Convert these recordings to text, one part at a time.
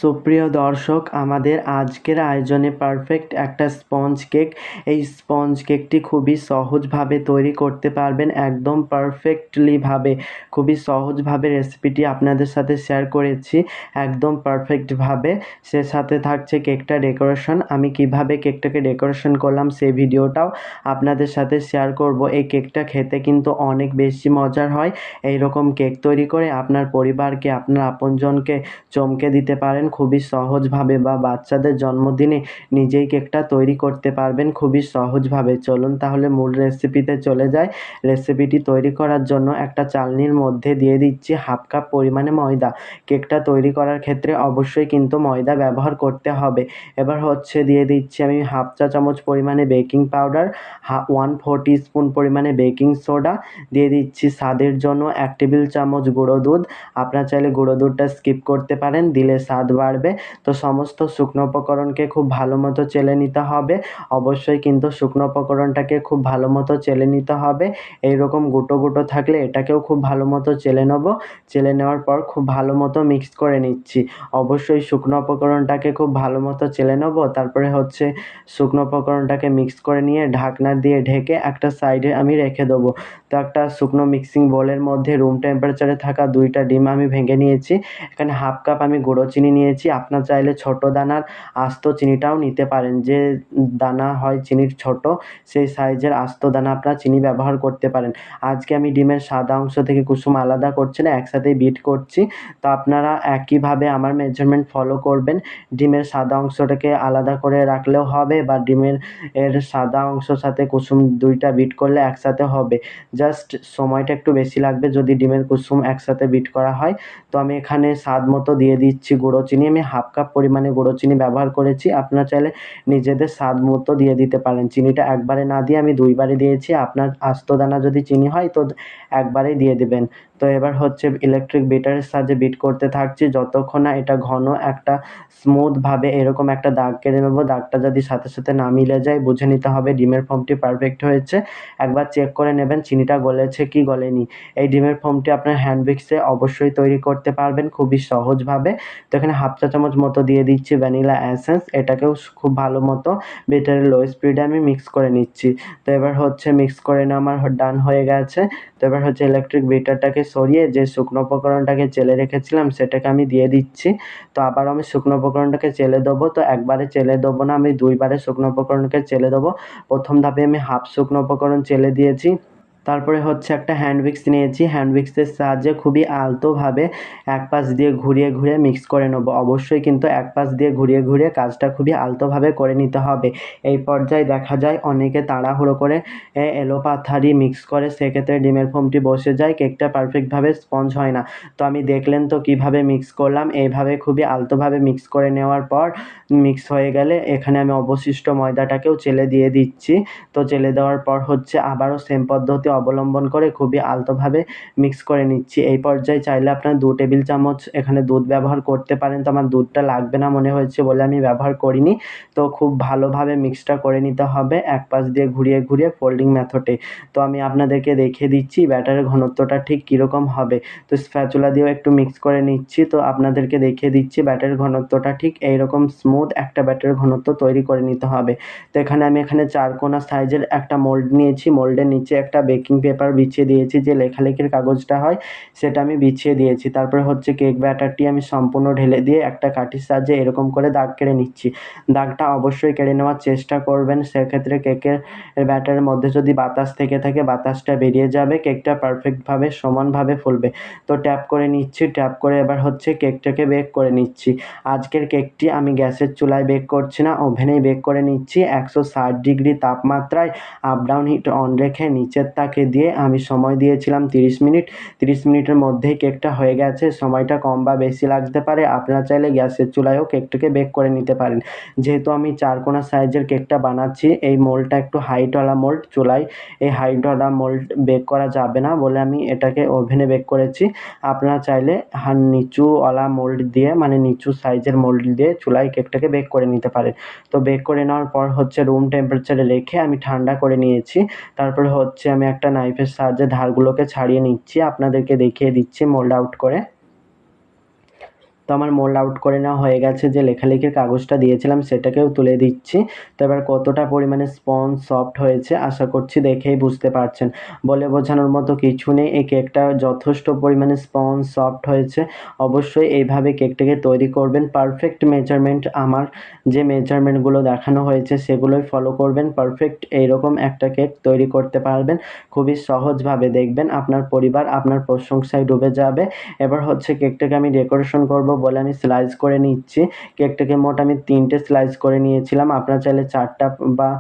সুপ্রিয় দর্শক, আমাদের আজকের আয়োজনে পারফেক্ট একটা স্পঞ্জ কেক। এই স্পঞ্জ কেকটি খুবই সহজভাবে তৈরি করতে পারবেন, একদম পারফেক্টলিভাবে, খুবই সহজভাবে রেসিপিটি আপনাদের সাথে শেয়ার করেছি একদম পারফেক্টভাবে। সে সাথে থাকছে কেকটা ডেকোরেশন। আমি কিভাবে কেকটাকে ডেকোরেশন করলাম সেই ভিডিওটাও আপনাদের সাথে শেয়ার করব। এই কেকটা খেতে কিন্তু অনেক বেশি মজার হয়। এই রকম কেক তৈরি করে আপনার পরিবারকে, আপনার আপনজনকে চমকে দিতে পারেন খুবই সহজভাবে, বা বাচ্চাদের জন্মদিনে নিজেই কেকটা তৈরি করতে পারবেন খুবই সহজভাবে। চলুন তাহলে মূল রেসিপিতে চলে যাই। রেসিপিটি তৈরি করার জন্য একটা চালনির মধ্যে দিয়ে দিচ্ছি হাফ কাপ পরিমাণে ময়দা। কেকটা তৈরি করার ক্ষেত্রে অবশ্যই কিন্তু ময়দা ব্যবহার করতে হবে। এবার দিয়ে দিচ্ছি আমি হাফ চা চামচ পরিমাণে বেকিং পাউডার, 1/4 টিস্পুন পরিমাণে বেকিং সোডা, দিয়ে দিচ্ছি স্বাদের জন্য 1 টেবিল চামচ গুঁড়ো দুধ। আপনারা চাইলে গুঁড়ো দুধটা স্কিপ করতে পারেন, দিলে স্বাদ বাড়বে। তো সমস্ত শুকনো উপকরণকে খুব ভালো মতো চেলে নিতে হবে। অবশ্যই কিন্তু শুকনো উপকরণটাকে খুব ভালো মতো চেলে নিতে হবে। এইরকম গুঁটো গুঁটো থাকলে এটাকেও খুব ভালো মতো চেলে নেব। চেলে নেওয়ার পর খুব ভালো মতো মিক্স করে নিচ্ছি। অবশ্যই শুকনো উপকরণটাকে খুব ভালো মতো চেলে নেব। তারপরে শুকনো উপকরণটাকে মিক্স করে নিয়ে ঢাকনা দিয়ে ঢেকে একটা সাইডে আমি রেখে দেবো। তো একটা শুকনো মিক্সিং বোলের মধ্যে রুম টেম্পারেচারে থাকা 2টা ডিম আমি ভেঙে নিয়েছি। এখানে হাফ কাপ আমি গুঁড়ো চিনি নিয়েছি। আপনার চাইলে ছোটো দানার আস্ত চিনিটাও নিতে পারেন। যে দানা হয় চিনির ছোট, সেই সাইজের আস্ত দানা আপনারা চিনি ব্যবহার করতে পারেন। আজকে আমি ডিমের সাদা অংশ থেকে কুসুম আলাদা করছি না, একসাথেই বিট করছি। তো আপনারা একইভাবে আমার মেজারমেন্ট ফলো করবেন। ডিমের সাদা অংশটাকে আলাদা করে রাখলেও হবে, বা ডিমের সাদা অংশের সাথে কুসুম 2টা বিট করলে একসাথে হবে। জাস্ট সময়টা একটু বেশি লাগবে যদি ডিমের কুসুম একসাথে বিট করা হয়। তো আমি এখানে স্বাদ মতো দিয়ে দিচ্ছি গুঁড়ো চিনি। আমি হাফ কাপ পরিমাণে গুঁড়ো চিনি ব্যবহার করেছি। আপনারা চাইলে নিজেদের স্বাদ মতো দিয়ে দিতে পারেন। চিনিটা একবারে না দিয়ে আমি 2 বারে দিয়েছি। আপনার আস্ত দানা যদি চিনি হয় তো একবারেই দিয়ে দেবেন। তো এবার ইলেকট্রিক বিটারের সাহায্যে বিট করতে থাকছি যতক্ষণ না এটা ঘন একটা স্মুথভাবে এরকম একটা দাগ কেটে নেবো। দাগটা যদি সাথে সাথে না মিলে যায় বুঝে নিতে হবে ডিমের ফর্মটি পারফেক্ট হয়েছে। একবার চেক করে নেবেন চিনিটা গলেছে কি গলেনি। এই ডিমের ফর্মটি আপনার হ্যান্ড মিক্সে অবশ্যই তৈরি করতে পারবেন খুবই সহজভাবে। তো এখানে হাফ চা চামচ মতো দিয়ে দিচ্ছি ভ্যানিলা এসেন্স। এটাকেও খুব ভালো মতো বিটারের লো স্পিডে আমি মিক্স করে নিচ্ছি। তো এবার মিক্স করে নেওয়া আমার ডান হয়ে গেছে। তো এবার ইলেকট্রিক বিটারটাকে সরিয়ে যে শুকনো উপকরণটাকে চেলে রেখেছিলাম সেটাকে আমি দিয়ে দিচ্ছি। তো আবার আমি শুকনো উপকরণটাকে চেলে দেবো। তো একবারে চেলে দেবো না, আমি 2 বারে শুকনো উপকরণকে চেলে দেবো। প্রথম ধাপে আমি হাফ শুকনো উপকরণ চেলে দিয়েছি। তারপরে একটা হ্যান্ড উইক্স নিয়েছি। হ্যান্ড উইক্সের সাহায্যে খুবই আলতোভাবে এক পাশ দিয়ে ঘুরিয়ে ঘুরিয়ে মিক্স করে নেব। অবশ্যই কিন্তু এক পাশ দিয়ে ঘুরিয়ে ঘুরিয়ে কাজটা খুবই আলতোভাবে করে নিতে হবে। এই পর্যায়ে দেখা যায় অনেকে তাড়াহুড়ো করে এলোপাথারি মিক্স করে, সেক্ষেত্রে ডিমের ফোমটি বসে যায়, কেকটা পারফেক্টভাবে স্পঞ্জ হয় না। তো আমি দেখলেন তো কিভাবে মিক্স করলাম। এইভাবে খুবই আলতোভাবে মিক্স করে নেওয়ার পর মিক্স হয়ে গেলে এখানে আমি অবশিষ্ট ময়দাটাকেও চেলে দিয়ে দিচ্ছি। তো চেলে দেওয়ার পর আবারও সেম পদ্ধতি অবলম্বন করে খুবই আলতোভাবে মিক্স করে নিচ্ছি। এই পর্যায়ে চাইলে আপনারা 2 টেবিল চামচ এখানে দুধ ব্যবহার করতে পারেন। তো আমার দুধটা লাগবে না মনে হয়েছে বলে আমি ব্যবহার করিনি। তো খুব ভালোভাবে মিক্সটা করে নিতে হবে এক পাশ দিয়ে ঘুরিয়ে ঘুরিয়ে ফোল্ডিং মেথডে। তো আমি আপনাদেরকে দেখিয়ে দিচ্ছি ব্যাটারের ঘনত্বটা ঠিক কীরকম হবে। তো স্প্যাচুলা দিয়েও একটু মিক্স করে নিচ্ছি। তো আপনাদেরকে দেখিয়ে দিচ্ছি ব্যাটারের ঘনত্বটা ঠিক এইরকম স্মুথ একটা ব্যাটারের ঘনত্ব তৈরি করে নিতে হবে। তো আমি 4 কোনা সাইজের একটা মোল্ড নিয়েছি। মোল্ডের নিচে একটা বেকিং পেপার বিছিয়ে দিয়েছি, যে লেখালেখির কাগজটা হয় সেটা আমি বিছিয়ে দিয়েছি। তারপরে কেক ব্যাটারটি আমি সম্পূর্ণ ঢেলে দিয়ে একটা কাঠির সাহায্যে এরকম করে দাগ কেটে নিচ্ছি। দাগটা অবশ্যই কেটে নেওয়ার চেষ্টা করবেন, সেক্ষেত্রে কেকের ব্যাটারের মধ্যে যদি বাতাস থেকে থাকে বাতাসটা বেরিয়ে যাবে, কেকটা পারফেক্টভাবে সমানভাবে ফুলবে। তো ট্যাপ করে নিচ্ছি। ট্যাপ করে এবার কেকটাকে বেক করে নিচ্ছি। আজকের কেকটি আমি গ্যাসের চুলায় বেক করছি না, ওভেনেই বেক করে নিচ্ছি 160 ডিগ্রি তাপমাত্রায়। আপ ডাউন হিট অন রেখে নিচের তাকে দিয়ে আমি সময় দিয়েছিলাম 30 মিনিট। 30 মিনিটের মধ্যেই কেকটা হয়ে গেছে। সময়টা কম বা বেশি লাগতে পারে, আপনারা চাইলে গ্যাসের চুলায়ও কেকটাকে বেক করে নিতে পারেন। যেহেতু আমি 4 কোনা সাইজের কেকটা বানাচ্ছি, এই মোল্ডটা একটু হাইটওয়ালা মোল্ড। চুলায় এই হাইটওয়ালা মোল্ড বেক করা যাবে না বলে আমি এটাকে ওভেনে বেক করেছি। আপনারা চাইলে নিচুওয়ালা মোল্ড দিয়ে, মানে নিচু সাইজের মোল্ড দিয়ে চুলায় কেকটাকে বেক করে নিতে পারেন। তো বেক করে নেওয়ার পর রুম টেম্পারেচারে রেখে আমি ঠান্ডা করে নিয়েছি। তারপরে আমি একটা নাইফের সাহায্যে ধারগুলোকে ছাড়িয়ে নিচ্ছি। আপনাদেরকে দেখিয়ে দিচ্ছি মোল্ড আউট করে। তো আমার মোল্ড আউট করে নেওয়া হয়ে গেছে, যে লেখালেখির কাগজটা দিয়েছিলাম সেটাকেও তুলে দিচ্ছি। তো এবার কতটা পরিমাণে স্পঞ্জ সফট হয়েছে আশা করছি দেখেই বুঝতে পারছেন, বলে বোঝানোর মতো কিছু নেই। এই কেকটা যথেষ্ট পরিমাণে স্পঞ্জ সফট হয়েছে। অবশ্যই এইভাবে কেকটাকে তৈরি করবেন। পারফেক্ট মেজারমেন্ট, আমার যে মেজারমেন্টগুলো দেখানো হয়েছে সেগুলোই ফলো করবেন। পারফেক্ট এইরকম একটা কেক তৈরি করতে পারবেন খুবই সহজভাবে। দেখবেন আপনার পরিবার আপনার প্রশংসায় ডুবে যাবে। এবার হচ্ছে কেকটাকে আমি ডেকোরেশন করব বলে আমি স্লাইস করে নিচ্ছি। কেকটাকে মোট আমি 3টে স্লাইস করে নিয়েছিলাম, আপনারা চাইলে 4টা বা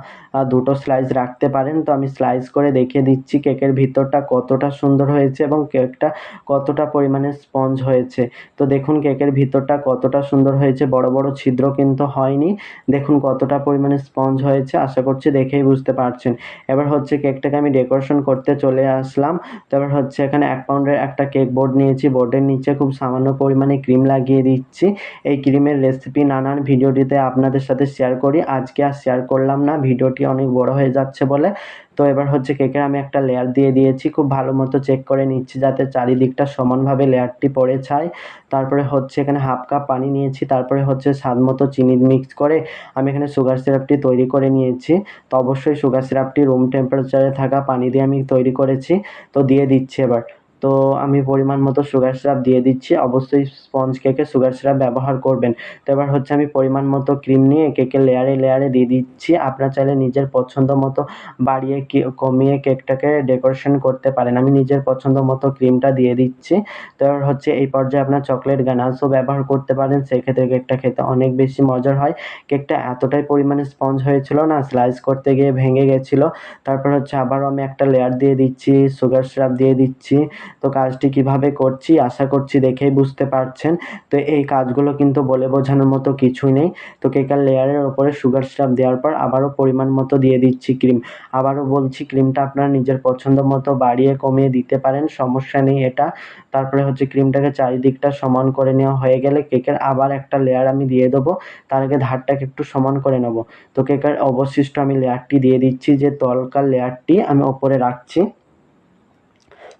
2টো স্লাইস রাখতে পারেন। তো আমি স্লাইস করে দেখিয়ে দিচ্ছি কেকের ভিতরটা কতটা সুন্দর হয়েছে এবং কেকটা কতটা পরিমাণে স্পঞ্জ হয়েছে। তো দেখুন কেকের ভিতরটা কতটা সুন্দর হয়েছে, বড় বড় ছিদ্র কিন্তু হয়নি। দেখুন কতটা পরিমাণে স্পঞ্জ হয়েছে, আশা করছি দেখেই বুঝতে পারছেন। এবার হচ্ছে কেকটাকে আমি ডেকোরেশন করতে চলে আসলাম। তো এবার হচ্ছে এখানে 1 পাউন্ডের একটা কেক বোর্ড নিয়েছি, বোর্ডের নিচে খুব সামান্য পরিমাণে ক্রিম লাগিয়ে দিচ্ছি। এই ক্রিমের রেসিপি নানান ভিডিওটিতে আপনাদের সাথে শেয়ার করি, আজকে আর শেয়ার করলাম না, ভিডিওটি অনেক বড় হয়ে যাচ্ছে বলে। তো এবার হচ্ছে কেকের আমি একটা লেয়ার দিয়ে দিয়েছি, খুব ভালো মতো চেক করে নিচ্ছি যাতে চারিদিকটা সমানভাবে লেয়ারটি পড়ে যায়। তারপরে হচ্ছে এখানে 1/2 কাপ পানি নিয়েছি, তারপরে হচ্ছে স্বাদ মতো চিনি মিক্স করে আমি এখানে সুগার সিরাপটি তৈরি করে নিয়েছি। তো অবশ্যই সুগার সিরাপটি রুম টেম্পারেচারে থাকা পানি দিয়ে আমি তৈরি করেছি। তো দিয়ে দিচ্ছি এবার। তো আমি পরিমাণ মতো সুগার সিরাপ দিয়ে দিচ্ছি, অবশ্যই স্পঞ্জ কেকে সুগার সিরাপ ব্যবহার করবেন। তো এবার হচ্ছে আমি পরিমাণ মতো ক্রিম নিয়ে কেকের লেয়ারে লেয়ারে দিয়ে দিচ্ছি। আপনারা চাইলে নিজের পছন্দ মতো বাড়িয়ে কমিয়ে কেকটাকে ডেকোরেশন করতে পারেন। আমি নিজের পছন্দ মতো ক্রিমটা দিয়ে দিচ্ছি। তো এবার হচ্ছে এই পর্যায়ে আপনার চকলেট গানাশও ব্যবহার করতে পারেন, সেক্ষেত্রে কেকটা খেতে অনেক বেশি মজার হয়। কেকটা এতটাই পরিমাণে স্পঞ্জ হয়েছিল না, স্লাইস করতে গিয়ে ভেঙে গেছিলো। তারপর হচ্ছে আবারও আমি একটা লেয়ার দিয়ে দিচ্ছি, সুগার সিরাপ দিয়ে দিচ্ছি। তো কাজটি কিভাবে করছি আশা করছি দেখেই বুঝতে পারছেন। তো এই কাজগুলো কিন্তু বলে বোঝানোর মতো কিছুই নেই। তো কেকের লেয়ারের ওপরে সুগার সিরাপ দেওয়ার পর আবারও পরিমাণ মতো দিয়ে দিচ্ছি ক্রিম। আবারও বলছি ক্রিমটা আপনারা নিজের পছন্দ মতো বাড়িয়ে কমিয়ে দিতে পারেন, সমস্যা নেই এটা। তারপরে হচ্ছে ক্রিমটাকে চারিদিকটা সমান করে নেওয়া হয়ে গেলে কেকের আবার একটা লেয়ার আমি দিয়ে দেবো, তার আগে ধারটাকে একটু সমান করে নেব। তো কেকের অবশিষ্ট আমি লেয়ারটি দিয়ে দিচ্ছি, যে তলকার লেয়ারটি আমি ওপরে রাখছি।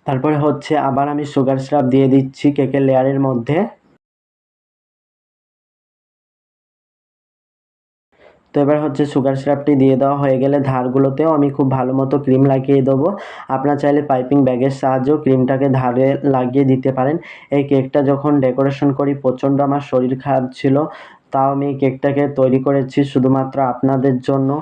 তারপরে হচ্ছে আবার আমি সুগার সিরাপ দিয়ে দিচ্ছি কেকের লেয়ারের মধ্যে। তো এবার হচ্ছে সুগার সিরাপটি দিয়ে দেওয়া হয়ে গেলে ধারগুলোতেও আমি খুব ভালো মতো ক্রিম লাগিয়ে দেবো। আপনারা চাইলে পাইপিং ব্যাগের সাহায্যেও ক্রিমটাকে ধারে লাগিয়ে দিতে পারেন। এই কেকটা যখন ডেকোরেশন করি প্রচণ্ড আমার শরীর খারাপ ছিল, তাও আমি এই কেকটাকে তৈরি করেছি শুধুমাত্র আপনাদের জন্য।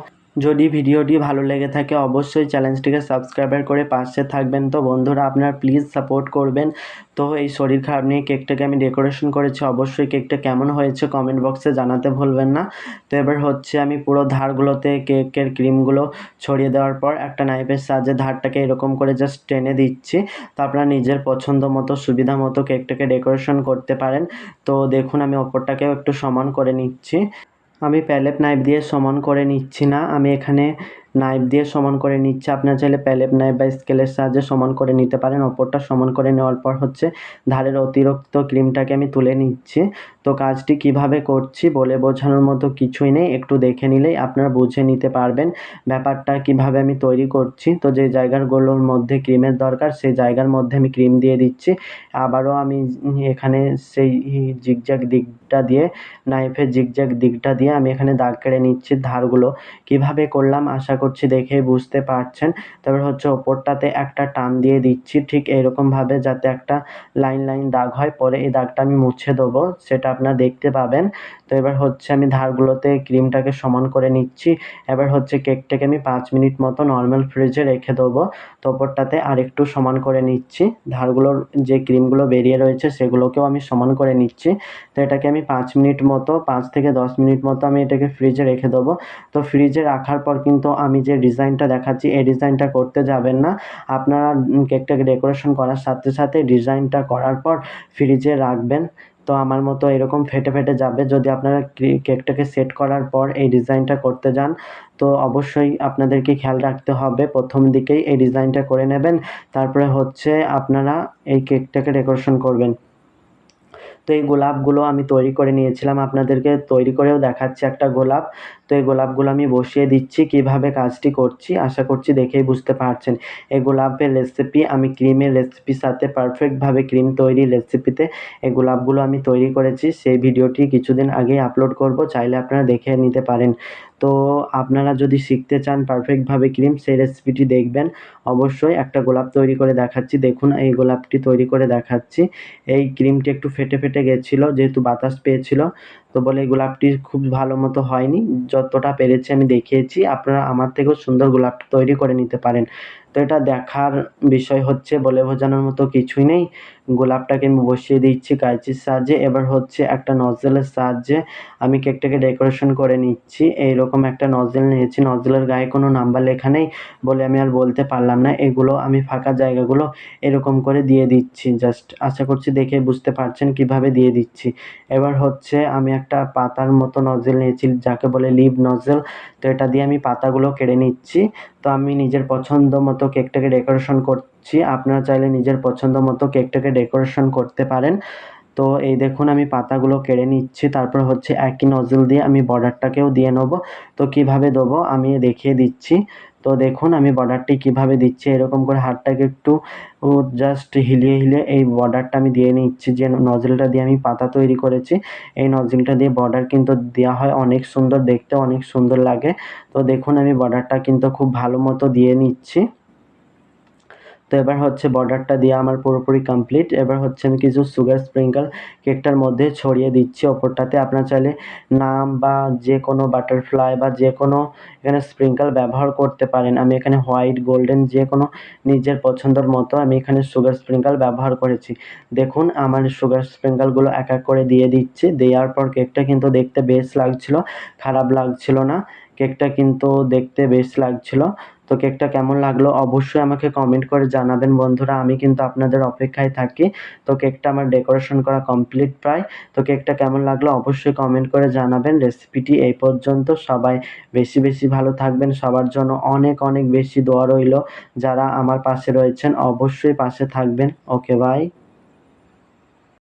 যদি ভিডিওটি ভালো লেগে থাকে অবশ্যই চ্যানেলটিকে সাবস্ক্রাইব করে পাশে থাকবেন। তো বন্ধুরা আপনারা প্লিজ সাপোর্ট করবেন। তো এই শরীর খারাপ নিয়ে কেকটাকে আমি ডেকোরেশন করেছি, অবশ্যই কেকটা কেমন হয়েছে কমেন্ট বক্সে জানাতে ভুলবেন না। তো এবার হচ্ছে আমি পুরো ধারগুলোতে কেকের ক্রিমগুলো ছড়িয়ে দেওয়ার পর একটা নাইফের সাহায্যে ধারটাকে এরকম করে জাস্ট টেনে দিচ্ছি। তো আপনারা নিজের পছন্দ মতো সুবিধা মতো কেকটাকে ডেকোরেশন করতে পারেন। তো দেখুন আমি ওপরটাকেও একটু সমান করে নিচ্ছি। আমি প্যালেট নাইফ দিয়ে সমান করে নিচ্ছি না, আমি এখানে নাইফ দিয়ে সমান করে নিচ্ছি। আপনারা চাইলে প্যালেট নাইফ বা স্কেলের সাহায্যে সমান করে নিতে পারেন। ওপরটা সমান করে নেওয়ার পর হচ্ছে ধারের অতিরিক্ত ক্রিমটাকে আমি তুলে নিচ্ছি। তো কাজটি কিভাবে করছি বলে বোঝানোর মতো কিছুই নেই, একটু দেখে নিলেই আপনারা বুঝে নিতে পারবেন ব্যাপারটা কিভাবে আমি তৈরি করছি। তো যে জায়গাগুলোর মধ্যে ক্রিমের দরকার সেই জায়গার মধ্যে আমি ক্রিম দিয়ে দিচ্ছি। আবারও আমি এখানে সেই জিগজ্যাগ দিকটা দিয়ে, নাইফের জিগজ্যাগ দিকটা দিয়ে আমি এখানে দাগ কেটে নিচ্ছি ধারগুলো। কিভাবে করলাম আশা করছি দেখেই বুঝতে পারছেন। তারপর হচ্ছে ওপরটাতে একটা টান দিয়ে দিচ্ছি ঠিক এরকমভাবে, যাতে একটা লাইন লাইন দাগ হয়। পরে এই দাগটা আমি মুছে দেবো, সেটা আপনারা দেখতে পাবেন। তো এবার হচ্ছে আমি ধারগুলোতে ক্রিমটাকে সমান করে নিচ্ছি। এবার হচ্ছে কেকটাকে আমি 5 মিনিট মতো নর্মাল ফ্রিজে রেখে দেবো। তো ওপরটাতে আরেকটু সমান করে নিচ্ছি, ধারগুলোর যে ক্রিমগুলো বেরিয়ে রয়েছে সেগুলোকেও আমি সমান করে নিচ্ছি। তো এটাকে আমি 5 মিনিট মতো 5 থেকে 10 মিনিট মতো আমি এটাকে ফ্রিজে রেখে দেবো। তো ফ্রিজে রাখার পর কিন্তু আমি যে ডিজাইনটা দেখাচ্ছি এই ডিজাইনটা করতে যাবেন না। আপনারা কেকটাকে ডেকোরেশন করার সাথে সাথে ডিজাইনটা করার পর ফ্রিজে রাখবেন। তো আমার মতো এরকম ফেটে ফেটে যাবে যদি আপনারা কেকটাকে সেট করার পর এই ডিজাইনটা করতে যান। তো অবশ্যই আপনাদেরকে খেয়াল রাখতে হবে, প্রথম দিকেই এই ডিজাইনটা করে নেবেন, তারপরে হচ্ছে আপনারা এই কেকটাকে ডেকোরেশন করবেন। তো এই গোলাপগুলো আমি তৈরি করে নিয়েছিলাম, আপনাদেরকে তৈরি করেও দেখাচ্ছি একটা গোলাপ। তো এই গোলাপগুলো আমি বসিয়ে দিচ্ছি, কিভাবে কাজটি করছি আশা করছি দেখেই বুঝতে পারছেন। এই গোলাপের রেসিপি আমি ক্রিমের রেসিপির সাথে পারফেক্টভাবে ক্রিম তৈরির রেসিপিতে এই গোলাপগুলো আমি তৈরি করেছি, সেই ভিডিওটি কিছুদিন আগেই আপলোড করব, চাইলে আপনারা দেখে নিতে পারেন। তো আপনারা যদি শিখতে চান পারফেক্টভাবে ক্রিম, সেই রেসিপিটি দেখবেন অবশ্যই। একটা গোলাপ তৈরি করে দেখাচ্ছি, দেখুন এই গোলাপটি তৈরি করে দেখাচ্ছি। এই ক্রিমটি একটু ফেটে ফেটে গেছিলো যেহেতু বাতাস পেয়েছিল, তো বলে এই গোলাপটি খুব ভালো মতো হয়নি। যতটা পেরেছি আমি দেখিয়েছি, আপনারা আমার থেকেও সুন্দর গোলাপটা তৈরি করে নিতে পারেন। তো এটা দেখার বিষয় হচ্ছে, বলে বোঝানোর মতো কিছুই নেই। গোলাপটাকে আমি বসিয়ে দিচ্ছি কাঁচির সাহায্যে। এবার হচ্ছে একটা নজেলের সাহায্যে আমি কেকটাকে ডেকোরেশন করে নিচ্ছি। এইরকম একটা নজেল নিয়েছি, নজেলের গায়ে কোনো নাম্বার লেখা নেই বলে আমি আর বলতে পারলাম না। এগুলো আমি ফাঁকা জায়গাগুলো এরকম করে দিয়ে দিচ্ছি জাস্ট। আশা করছি দেখে বুঝতে পারছেন কিভাবে দিয়ে দিচ্ছি। এবার হচ্ছে আমি একটা পাতার মতো নজেল নিয়েছি, যাকে বলে লিভ নজেল। তো এটা দিয়ে আমি পাতাগুলো কেড়ে নিচ্ছি। তো আমি নিজের পছন্দ মতো কেকটাকে ডেকোরেশন করছি, আপনারা চাইলে নিজের পছন্দ মতো কেকটাকে ডেকোরেশন করতে পারেন। তো এই দেখুন আমি পাতাগুলো কেড়ে নিচ্ছি, তারপর হচ্ছে একই নজল দিয়ে আমি বর্ডারটাকেও দিয়ে নেবো। তো কিভাবে দেবো আমি দেখিয়ে দিচ্ছি। তো দেখুন আমি বর্ডারটি কিভাবে দিচ্ছি, এরকম করে হাতটাকে একটু জাস্ট হিলিয়ে হিলিয়ে এই বর্ডারটা আমি দিয়ে নিচ্ছি। যে নজলটা দিয়ে আমি পাতা তৈরি করেছি, এই নজলটা দিয়ে বর্ডার কিন্তু দেওয়া হয়, অনেক সুন্দর দেখতে, অনেক সুন্দর লাগে। তো দেখুন আমি বর্ডারটা কিন্তু খুব ভালো মতো দিয়ে নিচ্ছি। তো এবার হচ্ছে বর্ডারটা দেওয়া আমার পুরোপুরি কমপ্লিট। এবার হচ্ছে আমি কিছু সুগার স্প্রিঙ্কল কেকটার মধ্যে ছড়িয়ে দিচ্ছি ওপরটাতে। আপনারা চাইলে নাম বা যে কোনো বাটারফ্লাই বা যে কোনো এখানে স্প্রিঙ্কল ব্যবহার করতে পারেন। আমি এখানে হোয়াইট, গোল্ডেন যে কোনো নিজের পছন্দের মতো আমি এখানে সুগার স্প্রিঙ্কল ব্যবহার করেছি। দেখুন আমার সুগার স্প্রিঙ্কলগুলো এক এক করে দিয়ে দিচ্ছি। দেওয়ার পর কেকটা কিন্তু দেখতে বেশ লাগছিল, খারাপ লাগছিল না। কেকটা কিন্তু দেখতে বেশ লাগছিল। তো কেকটা কেমন লাগলো অবশ্যই আমাকে কমেন্ট করে জানাবেন বন্ধুরা, আমি কিন্তু আপনাদের অপেক্ষায় থাকি। তো কেকটা আমার ডেকোরেশন করা কমপ্লিট প্রায়। তো কেকটা কেমন লাগলো অবশ্যই কমেন্ট করে জানাবেন। রেসিপিটি এই পর্যন্ত। সবাই বেশি বেশি ভালো থাকবেন, সবার জন্য অনেক অনেক বেশি দোয়া রইলো। যারা আমার পাশে রয়েছেন অবশ্যই পাশে থাকবেন। Okay bye.